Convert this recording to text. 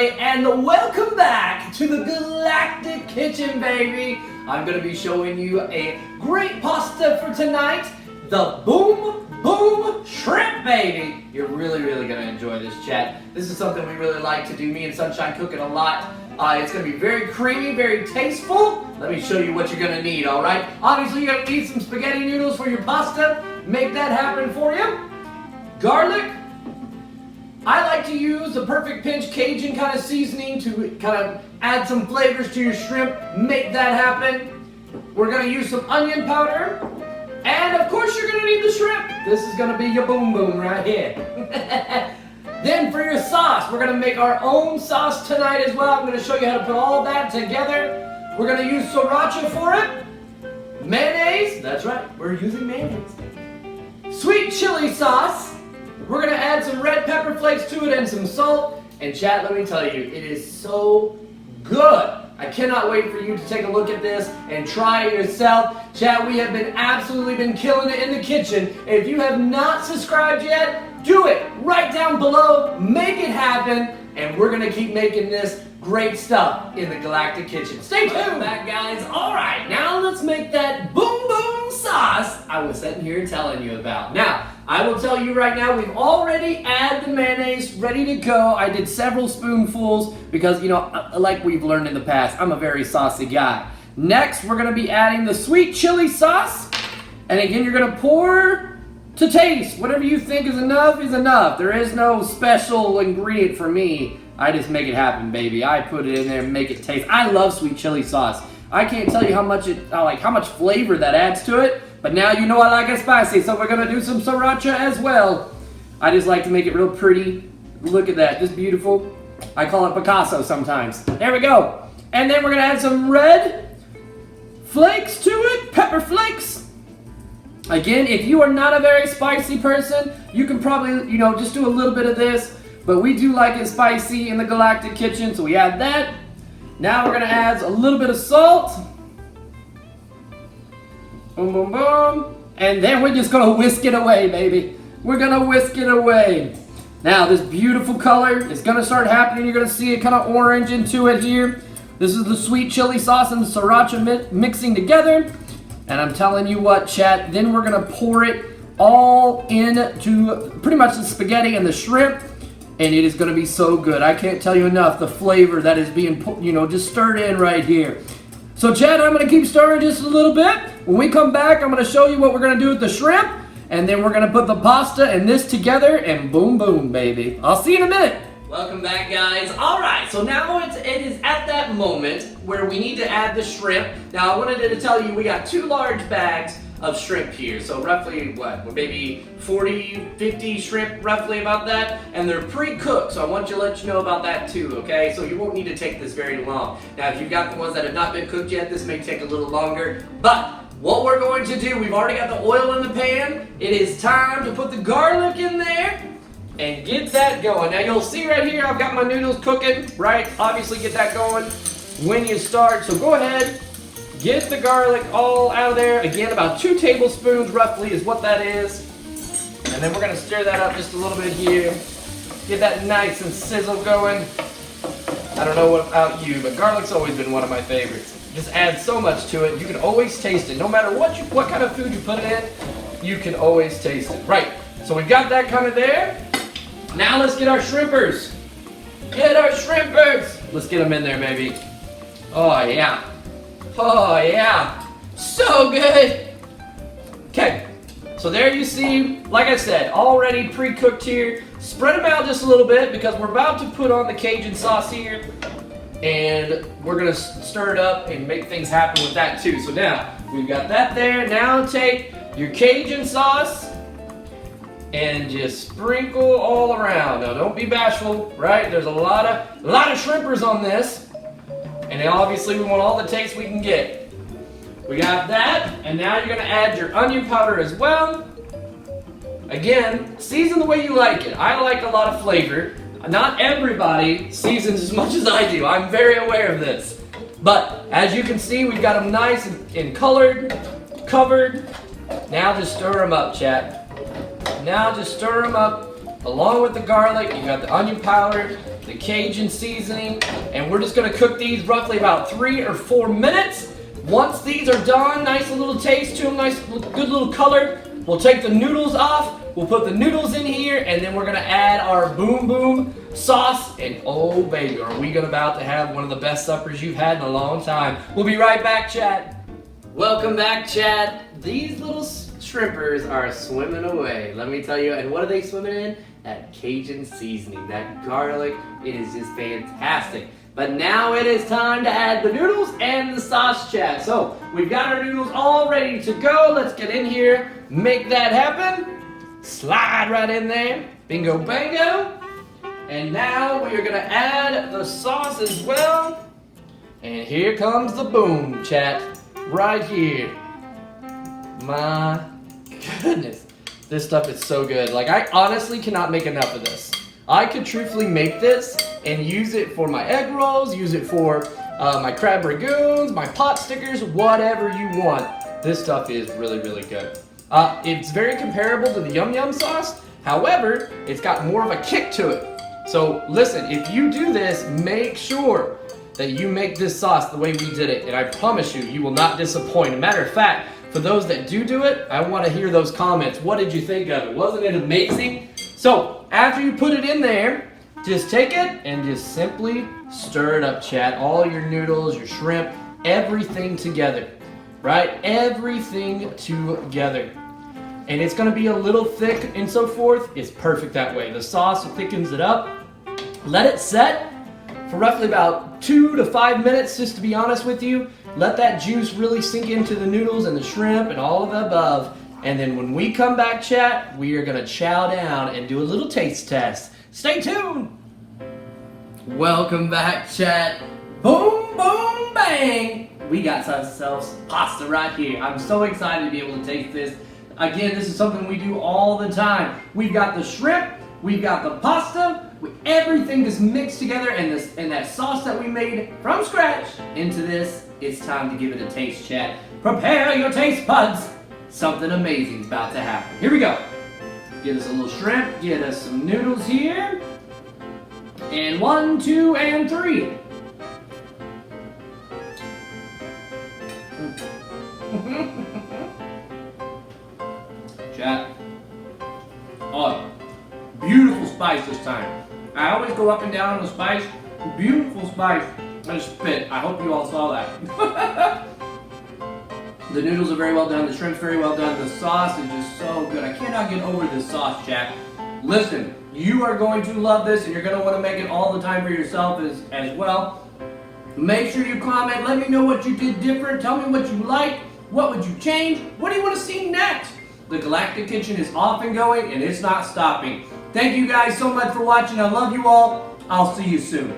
everybody, and welcome back to the Galactic Kitchen, baby. I'm going to be showing you a great pasta for tonight, the Boom Boom Shrimp, baby. You're really going to enjoy this, chat. This is something we really like to do. Me and Sunshine cook it a lot. It's going to be very creamy, very tasteful. Let me show you what you're going to need, all right? Obviously, you're going to need some spaghetti noodles for your pasta. Make that happen for you. Garlic. I like to use the Perfect Pinch Cajun kind of seasoning to kind of add some flavors to your shrimp. Make that happen. We're going to use some onion powder. And of course you're going to need the shrimp. This is going to be your boom boom right here. Then for your sauce, we're going to make our own sauce tonight as well. I'm going to show you how to put all that together. We're going to use sriracha for it. Mayonnaise. That's right. We're using mayonnaise. Sweet chili sauce. We're going to add some red pepper flakes to it and some salt. And chat, let me tell you, it is so good. I cannot wait for you to take a look at this and try it yourself. Chat, we have absolutely been killing it in the kitchen. If you have not subscribed yet, do it right down below. Make it happen. And we're going to keep making this great stuff in the Galactic Kitchen. Stay tuned. Welcome back, guys. All right, now let's make that boom boom sauce I was sitting here telling you about. Now, I will tell you right now, we've already added the mayonnaise ready to go. I did several spoonfuls because, you know, like we've learned in the past, I'm a very saucy guy. Next, we're going to be adding the sweet chili sauce. And again, you're going to pour to taste. Whatever you think is enough is enough. There is no special ingredient for me. I just make it happen, baby. I put it in there and make it taste. I love sweet chili sauce. I can't tell you how much flavor that adds to it. But now you know I like it spicy, so we're gonna do some sriracha as well. I just like to make it real pretty. Look at that, just beautiful. I call it Picasso sometimes. There we go. And then we're gonna add some red flakes to it, pepper flakes. Again, if you are not a very spicy person, you can probably, just do a little bit of this. But we do like it spicy in the Galactic Kitchen, so we add that. Now we're gonna add a little bit of salt. Boom, boom, boom. And then we're just gonna whisk it away, baby. We're gonna whisk it away. Now this beautiful color is gonna start happening. You're gonna see it kind of orange into it here. This is the sweet chili sauce and the sriracha mixing together. And I'm telling you what, chat, then we're gonna pour it all into pretty much the spaghetti and the shrimp. And it is gonna be so good. I can't tell you enough the flavor that is being, just stirred in right here. So chat, I'm gonna keep stirring just a little bit. When we come back, I'm gonna show you what we're gonna do with the shrimp, and then we're gonna put the pasta and this together, and boom, boom, baby. I'll see you in a minute. Welcome back, guys. All right, so now it is at that moment where we need to add the shrimp. Now, I wanted to tell you we got 2 large bags of shrimp here. So roughly, maybe 40, 50 shrimp, roughly about that. And they're pre-cooked, so I want to let you know about that too, okay? So you won't need to take this very long. Now, if you've got the ones that have not been cooked yet, this may take a little longer. But what we're going to do, we've already got the oil in the pan. It is time to put the garlic in there and get that going. Now, you'll see right here, I've got my noodles cooking, right? Obviously, get that going when you start. So go ahead. Get the garlic all out of there. Again, about 2 tablespoons roughly is what that is. And then we're gonna stir that up just a little bit here. Get that nice and sizzle going. I don't know about you, but garlic's always been one of my favorites. Just adds so much to it. You can always taste it. No matter what kind of food you put it in, you can always taste it. Right, so we've got that kind of there. Now let's get our shrimpers. Get our shrimpers. Let's get them in there, baby. Oh, yeah. Oh yeah, so good. Okay, so there you see, like I said, already pre-cooked here. Spread them out just a little bit because we're about to put on the Cajun sauce here. And we're gonna stir it up and make things happen with that too. So now, we've got that there. Now take your Cajun sauce and just sprinkle all around. Now don't be bashful, right? There's a lot of shrimpers on this. And obviously we want all the taste we can get. We got that, and now you're gonna add your onion powder as well. Again, season the way you like it. I like a lot of flavor. Not everybody seasons as much as I do. I'm very aware of this. But as you can see, we've got them nice and colored, covered. Now just stir them up, chat. Now just stir them up along with the garlic. You got the onion powder, the Cajun seasoning, and we're just gonna cook these roughly about 3 or 4 minutes. Once these are done, nice little taste to them, nice good little color, we'll take the noodles off, we'll put the noodles in here, and then we're gonna add our boom boom sauce, and oh baby, are we about to have one of the best suppers you've had in a long time. We'll be right back, chat. Welcome back, chat. These little shrimpers are swimming away, let me tell you. And what are they swimming in? That Cajun seasoning, that garlic. It is just fantastic. But now it is time to add the noodles and the sauce, chat. So we've got our noodles all ready to go. Let's get in here, make that happen. Slide right in there. Bingo bango. And now we are gonna add the sauce as well. And here comes the boom, chat. Right here. My goodness. This stuff is so good. Like, I honestly cannot make enough of this. I could truthfully make this and use it for my egg rolls, use it for my crab ragoons, my pot stickers, whatever you want. This stuff is really, really good. It's very comparable to the Yum Yum sauce. However, it's got more of a kick to it. So listen, if you do this, make sure that you make this sauce the way we did it. And I promise you, you will not disappoint. As a matter of fact, for those that do it, I want to hear those comments. What did you think of it? Wasn't it amazing? So after you put it in there, just take it and just simply stir it up, chat. All your noodles, your shrimp, everything together, right? Everything together. And it's gonna be a little thick and so forth. It's perfect that way. The sauce thickens it up. Let it set for roughly about 2 to 5 minutes, just to be honest with you. Let that juice really sink into the noodles and the shrimp and all of the above. And then when we come back, chat, we are gonna chow down and do a little taste test. Stay tuned. Welcome back, chat. Boom, boom, bang. We got ourselves pasta right here. I'm so excited to be able to taste this. Again, this is something we do all the time. We've got the shrimp, we've got the pasta, everything just mixed together, and that sauce that we made from scratch into this. It's time to give it a taste, chat. Prepare your taste buds. Something amazing is about to happen. Here we go. Get us a little shrimp, get us some noodles here. And 1, 2, and 3. Chat. Oh, beautiful spice this time. I always go up and down on the spice. Beautiful spice. I just spit. I hope you all saw that. The noodles are very well done. The shrimp's very well done. The sauce is just so good. I cannot get over this sauce, chat. Listen, you are going to love this, and you're going to want to make it all the time for yourself as well. Make sure you comment. Let me know what you did different. Tell me what you like. What would you change? What do you want to see next? The Galactic Kitchen is off and going, and it's not stopping. Thank you guys so much for watching. I love you all. I'll see you soon.